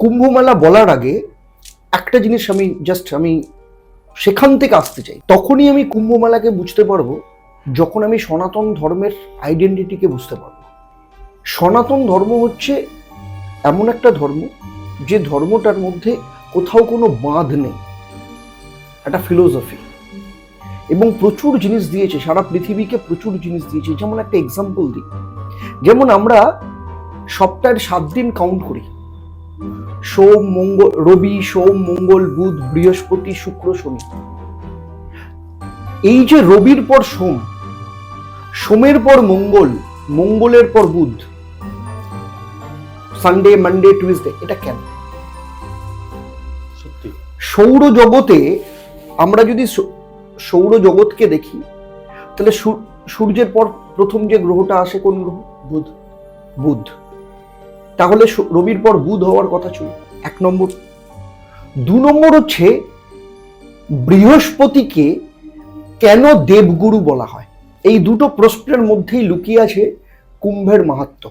কুম্ভমেলা বলার আগে একটা জিনিস আমি সেখান থেকে আসতে চাই। তখনই আমি কুম্ভমেলাকে বুঝতে পারবো যখন আমি সনাতন ধর্মের আইডেন্টিটিকে বুঝতে পারবো। সনাতন ধর্ম হচ্ছে এমন একটা ধর্ম যে ধর্মটার মধ্যে কোথাও কোনো বাঁধ নেই, একটা ফিলোসফি, এবং প্রচুর জিনিস দিয়েছে, সারা পৃথিবীকে প্রচুর জিনিস দিয়েছে। যেমন একটা এক্সাম্পল দিই, যেমন আমরা সপ্তাহের 7 দিন কাউন্ট করি, সোম মঙ্গল, রবি সোম মঙ্গল বুধ বৃহস্পতি শুক্র শনি। এই যে রবির পর সোম, সোমের পর মঙ্গল, মঙ্গলের পর বুধ, সানডে মানডে টুইসডে, এটা কেন? সত্যি সৌরজগতে আমরা যদি সৌরজগৎকে দেখি, তাহলে সূর্যের পর প্রথম যে গ্রহটা আসে কোন গ্রহ? বুধ। বুধ, তাহলে রবির পর বুধ হওয়ার কথা ছিল, 1 নম্বর। 2 নম্বর হচ্ছে বৃহস্পতিকে কেন দেবগুরু বলা হয়? এই দুটো প্রশ্নের মধ্যেই লুকিয়ে আছে কুম্ভের মাহাত্ম্য।